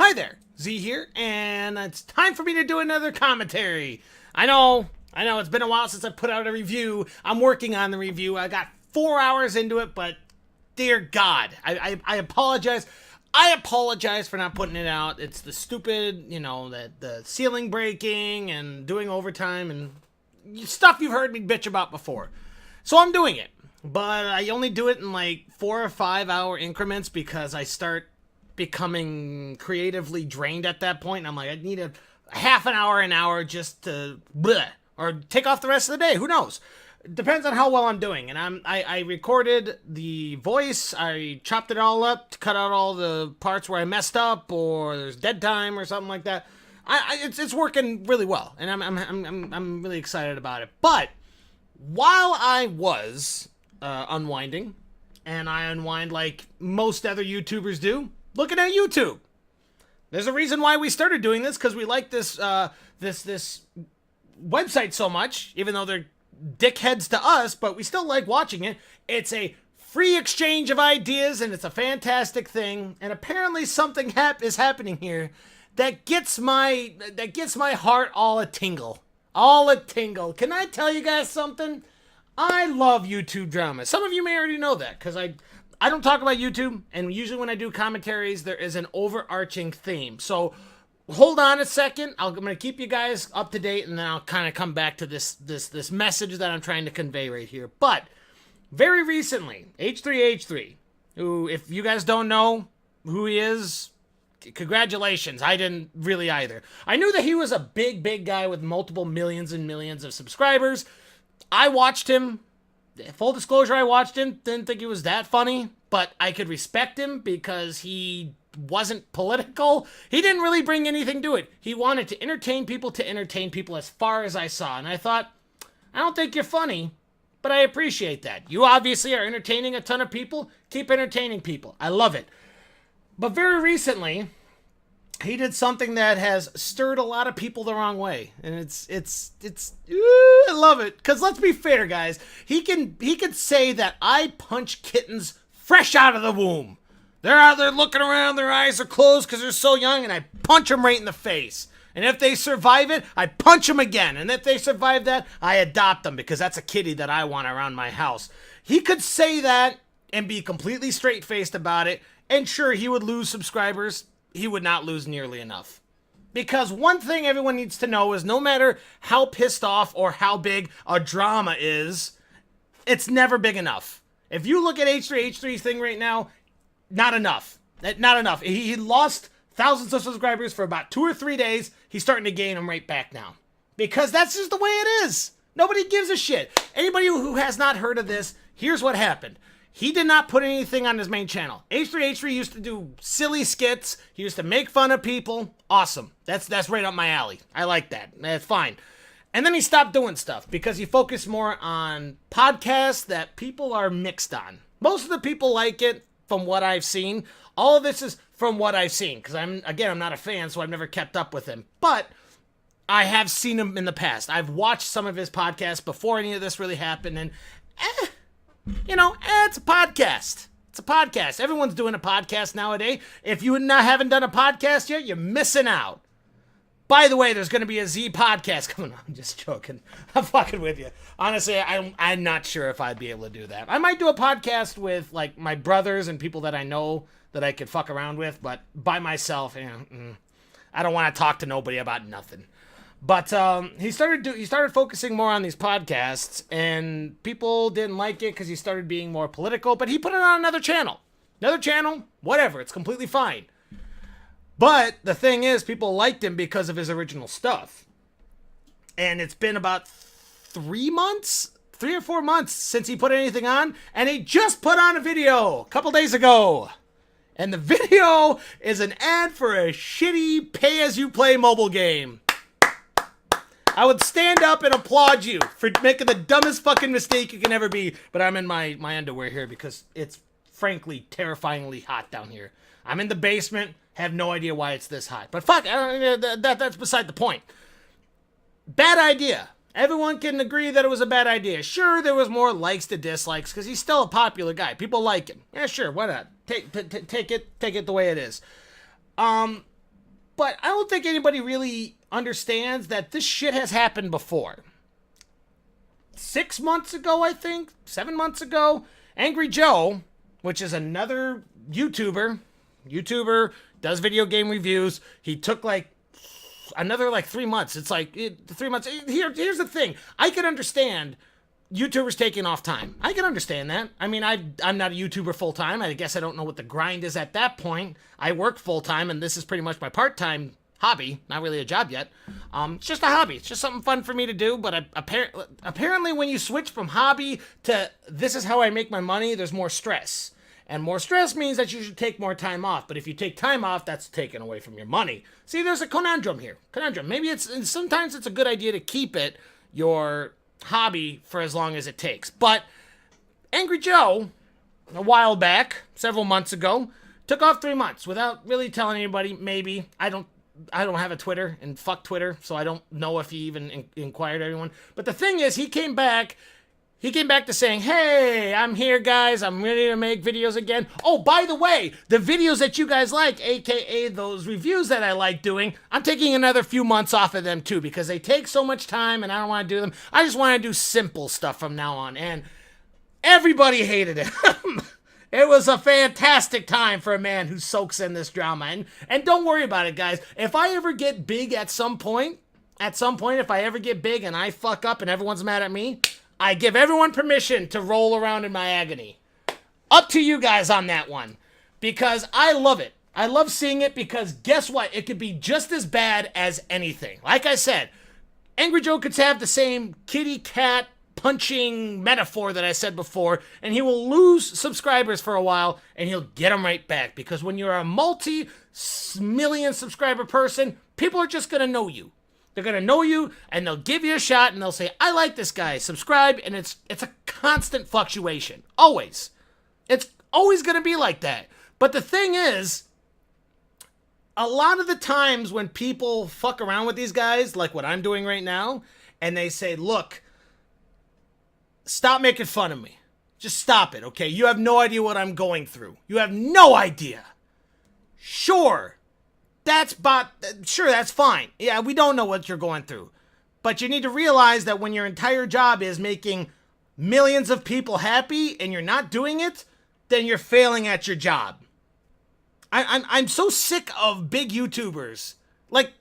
Hi there, Z here, and it's time for me to do another commentary. I know, it's been a while since I put out a review. I'm working on the review. I got 4 hours into it, but dear God, I apologize. I apologize for not putting it out. It's the stupid, the ceiling breaking and doing overtime and stuff you've heard me bitch about before. So I'm doing it, but I only do it in like 4 or 5 hour increments because I start becoming creatively drained at that point. And I'm like, I need a half an hour just to bleh, or take off the rest of the day. Who knows? Depends on how well I'm doing. And I recorded the voice. I chopped it all up to cut out all the parts where I messed up or there's dead time or something like that. It's working really well, and I'm really excited about it. But while I was unwinding, and I unwind like most other YouTubers do, looking at YouTube. There's a reason why we started doing this, because we like this this website so much, even though they're dickheads to us, but we still like watching it. It's a free exchange of ideas, and it's a fantastic thing. And apparently something is happening here that gets my heart all a tingle. All a tingle. Can I tell you guys something? I love YouTube drama. Some of you may already know that, because I don't talk about YouTube, and usually when I do commentaries, there is an overarching theme. So hold on a second. I'm going to keep you guys up to date, and then I'll kind of come back to this message that I'm trying to convey right here. But very recently, H3H3, who, if you guys don't know who he is, congratulations. I didn't really either. I knew that he was a big guy with multiple millions and millions of subscribers. I watched him. Full disclosure, I watched him. Didn't think he was that funny, but I could respect him because he wasn't political. He didn't really bring anything to it. He wanted to entertain people as far as I saw. And I thought, I don't think you're funny, but I appreciate that. You obviously are entertaining a ton of people. Keep entertaining people. I love it. But very recently, he did something that has stirred a lot of people the wrong way. And I love it. Because let's be fair, guys. He could say that I punch kittens fresh out of the womb. They're out there looking around, their eyes are closed because they're so young, and I punch them right in the face. And if they survive it, I punch them again. And if they survive that, I adopt them because that's a kitty that I want around my house. He could say that and be completely straight-faced about it. And sure, he would lose subscribers. He would not lose nearly enough. Because one thing everyone needs to know is no matter how pissed off or how big a drama is, it's never big enough. If you look at H3H3's thing right now, not enough. Not enough. He lost thousands of subscribers for about 2 or 3 days. He's starting to gain them right back now. Because that's just the way it is. Nobody gives a shit. Anybody who has not heard of this, here's what happened. He did not put anything on his main channel. H3H3 used to do silly skits. He used to make fun of people. Awesome. That's right up my alley. I like that. That's fine. And then he stopped doing stuff because he focused more on podcasts that people are mixed on. Most of the people like it from what I've seen. All of this is from what I've seen because I'm not a fan, so I've never kept up with him. But I have seen him in the past. I've watched some of his podcasts before any of this really happened, and it's a podcast. It's a podcast. Everyone's doing a podcast nowadays. If you haven't done a podcast yet, you're missing out. By the way, there's going to be a Z podcast coming on. I'm just joking. I'm fucking with you. Honestly, I'm not sure if I'd be able to do that. I might do a podcast with like my brothers and people that I know that I could fuck around with, but by myself, I don't want to talk to nobody about nothing. But he started focusing more on these podcasts, and people didn't like it because he started being more political. But he put it on another channel, whatever. It's completely fine. But the thing is, people liked him because of his original stuff. And it's been about 3 or 4 months since he put anything on, and he just put on a video a couple days ago. And the video is an ad for a shitty pay-as-you-play mobile game. I would stand up and applaud you for making the dumbest fucking mistake you can ever be, but I'm in my underwear here because it's frankly terrifyingly hot down here. I'm in the basement, have no idea why it's this hot. But fuck, that's beside the point. Bad idea. Everyone can agree that it was a bad idea. Sure, there was more likes to dislikes because he's still a popular guy. People like him. Yeah, sure, why not? Take it the way it is. But I don't think anybody really understands that this shit has happened before. 6 months ago, I think, 7 months ago, Angry Joe, which is another YouTuber, does video game reviews. He took like another like 3 months. It's like 3 months. Here's the thing. I can understand YouTubers taking off time. I can understand that. I mean, I'm not a YouTuber full time. I guess I don't know what the grind is at that point. I work full time, and this is pretty much my part-time hobby. Not really a job yet. It's just a hobby. It's just something fun for me to do. But apparently, when you switch from hobby to this is how I make my money, there's more stress. And more stress means that you should take more time off. But if you take time off, that's taken away from your money. See, there's a conundrum here. Maybe sometimes it's a good idea to keep it your hobby for as long as it takes. But Angry Joe, a while back, several months ago, took off 3 months without really telling anybody. Maybe I don't have a Twitter, and fuck Twitter, so I don't know if he even inquired everyone. But the thing is, he came back to saying, hey, I'm here, guys. I'm ready to make videos again. Oh, by the way, the videos that you guys like, aka those reviews that I like doing, I'm taking another few months off of them too, because they take so much time and I don't want to do them. I just want to do simple stuff from now on. And everybody hated it. It was a fantastic time for a man who soaks in this drama. And don't worry about it, guys. If I ever get big at some point, if I ever get big and I fuck up and everyone's mad at me, I give everyone permission to roll around in my agony. Up to you guys on that one. Because I love it. I love seeing it because guess what? It could be just as bad as anything. Like I said, Angry Joe could have the same kitty cat punching metaphor that I said before, and he will lose subscribers for a while, and he'll get them right back. Because when you're a multi-million subscriber person, people are just going to know you. They're going to know you, and they'll give you a shot, and they'll say, I like this guy, subscribe, and it's a constant fluctuation. Always. It's always going to be like that. But the thing is, a lot of the times when people fuck around with these guys, like what I'm doing right now, and they say, look, stop making fun of me. Just stop it, okay? You have no idea what I'm going through. You have no idea. Sure. That's fine. Yeah, we don't know what you're going through. But you need to realize that when your entire job is making millions of people happy and you're not doing it, then you're failing at your job. I'm so sick of big YouTubers. Like,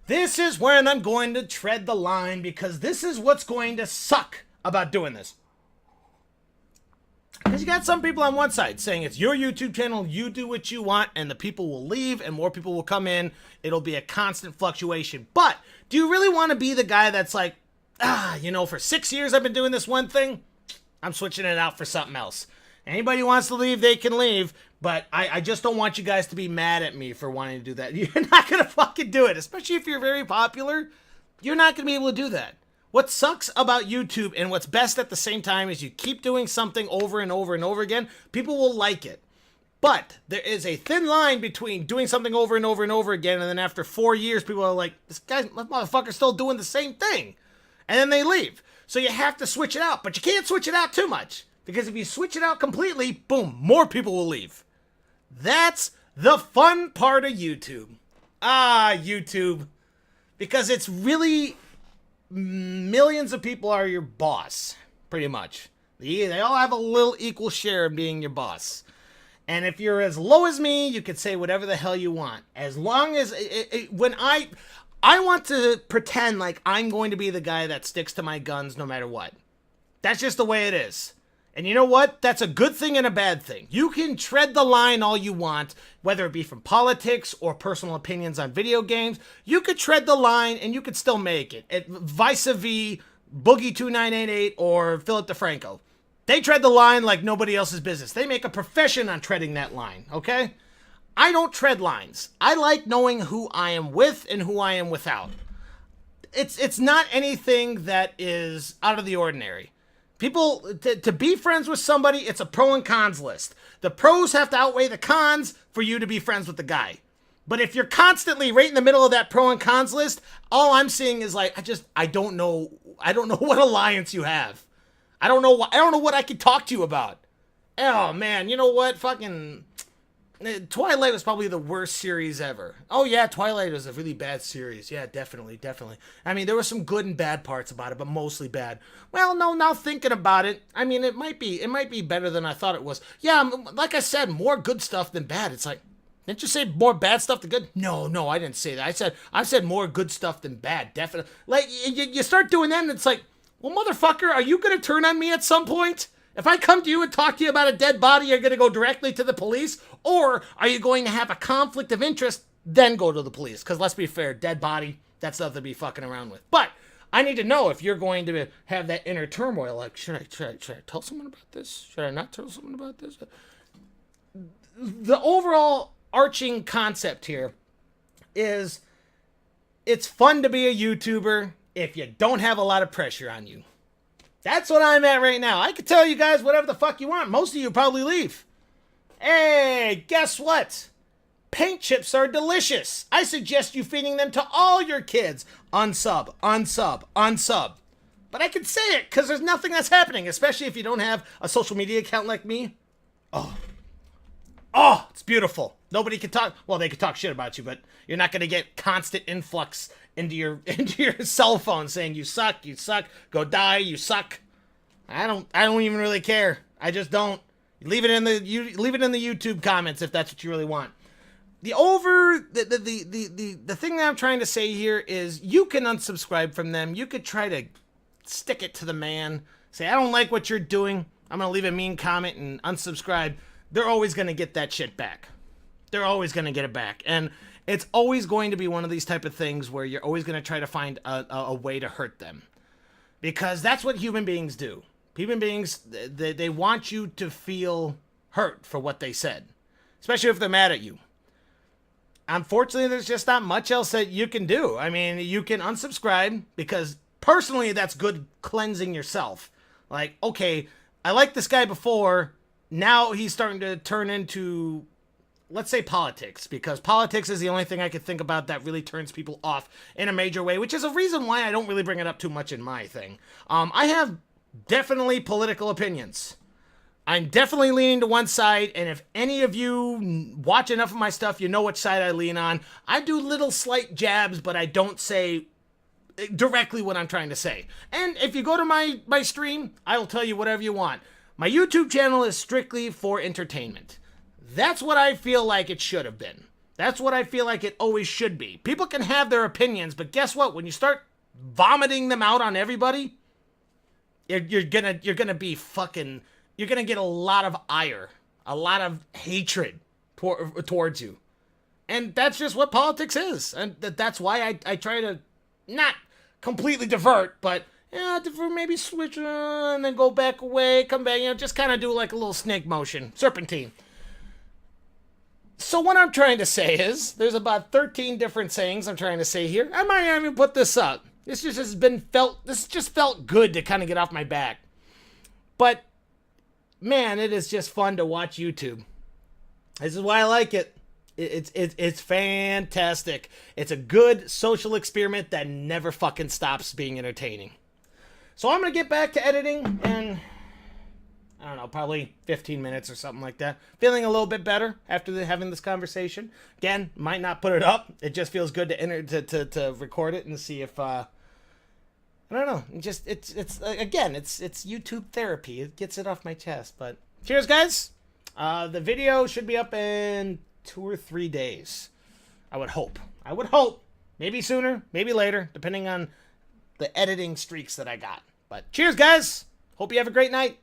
this is when I'm going to tread the line because this is what's going to suck about doing this. Because you got some people on one side saying it's your YouTube channel, you do what you want, and the people will leave and more people will come in. It'll be a constant fluctuation. But do you really want to be the guy that's like, for 6 years I've been doing this one thing, I'm switching it out for something else. Anybody who wants to leave, they can leave. But I just don't want you guys to be mad at me for wanting to do that. You're not going to fucking do it. Especially if you're very popular. You're not going to be able to do that. What sucks about YouTube and what's best at the same time is you keep doing something over and over and over again. People will like it. But there is a thin line between doing something over and over and over again, and then after 4 years, people are like, this motherfucker's still doing the same thing. And then they leave. So you have to switch it out. But you can't switch it out too much. Because if you switch it out completely, boom, more people will leave. That's the fun part of YouTube. YouTube. Because it's really... millions of people are your boss, pretty much. They all have a little equal share of being your boss. And if you're as low as me, you can say whatever the hell you want. As long as... when I want to pretend like I'm going to be the guy that sticks to my guns no matter what. That's just the way it is. And you know what? That's a good thing and a bad thing. You can tread the line all you want, whether it be from politics or personal opinions on video games. You could tread the line and you could still make it. Vis-a-vis Boogie2988 or Philip DeFranco. They tread the line like nobody else's business. They make a profession on treading that line, okay? I don't tread lines. I like knowing who I am with and who I am without. It's not anything that is out of the ordinary. People, to be friends with somebody, it's a pro and cons list. The pros have to outweigh the cons for you to be friends with the guy. But if you're constantly right in the middle of that pro and cons list, all I'm seeing is like, I don't know what alliance you have. I don't know what I can talk to you about. Oh man, you know what? Fucking Twilight was probably the worst series ever. Oh yeah, Twilight was a really bad series. Yeah, definitely, definitely. I mean, there were some good and bad parts about it, but mostly bad. Well, no, now thinking about it, I mean, it might be better than I thought it was. Yeah, like I said, more good stuff than bad. It's like, didn't you say more bad stuff than good? No, no, I didn't say that. I said more good stuff than bad. Definitely. Like you start doing that, and it's like, well, motherfucker, are you gonna turn on me at some point? If I come to you and talk to you about a dead body, you're going to go directly to the police? Or are you going to have a conflict of interest, then go to the police? Because let's be fair, dead body, that's nothing to be fucking around with. But I need to know if you're going to have that inner turmoil. Like, should I tell someone about this? Should I not tell someone about this? The overall arching concept here is it's fun to be a YouTuber if you don't have a lot of pressure on you. That's what I'm at right now. I could tell you guys whatever the fuck you want. Most of you probably leave. Hey, guess what? Paint chips are delicious. I suggest you feeding them to all your kids. Unsub, unsub, unsub. But I can say it because there's nothing that's happening, especially if you don't have a social media account like me. Oh, it's beautiful. Nobody can talk. Well, they can talk shit about you, but you're not going to get constant influx into your cell phone saying you suck, go die, you suck. I don't even really care. I just don't. Leave it in the YouTube comments if that's what you really want. The thing that I'm trying to say here is you can unsubscribe from them. You could try to stick it to the man. Say, I don't like what you're doing. I'm going to leave a mean comment and unsubscribe. They're always going to get that shit back. They're always going to get it back. And it's always going to be one of these type of things where you're always going to try to find a way to hurt them. Because that's what human beings do. Human beings, they want you to feel hurt for what they said. Especially if they're mad at you. Unfortunately, there's just not much else that you can do. I mean, you can unsubscribe because personally that's good cleansing yourself. Like, okay, I liked this guy before. Now he's starting to turn into, let's say, politics, because politics is the only thing I could think about that really turns people off in a major way, which is a reason why I don't really bring it up too much in my thing. I have definitely political opinions. I'm definitely leaning to one side, and if any of you watch enough of my stuff, you know which side I lean on. I do little slight jabs, but I don't say directly what I'm trying to say. And if you go to my stream, I will tell you whatever you want. My YouTube channel is strictly for entertainment. That's what I feel like it should have been. That's what I feel like it always should be. People can have their opinions, but guess what? When you start vomiting them out on everybody, you're gonna be fucking. You're gonna get a lot of ire, a lot of hatred towards you, and that's just what politics is. And that's why I try to not completely divert, but. Yeah, maybe switch and then go back away, come back, just kind of do like a little snake motion, serpentine. So what I'm trying to say is, there's about 13 different sayings I'm trying to say here. I might even put this up. This just felt good to kind of get off my back. But, man, it is just fun to watch YouTube. This is why I like it. It's fantastic. It's a good social experiment that never fucking stops being entertaining. So I'm going to get back to editing in, I don't know, probably 15 minutes or something like that. Feeling a little bit better after having this conversation. Again, might not put it up. It just feels good to record it and see if, I don't know. It's YouTube therapy. It gets it off my chest. But cheers, guys. The video should be up in 2 or 3 days. I would hope. Maybe sooner, maybe later, depending on the editing streaks that I got. But cheers, guys. Hope you have a great night.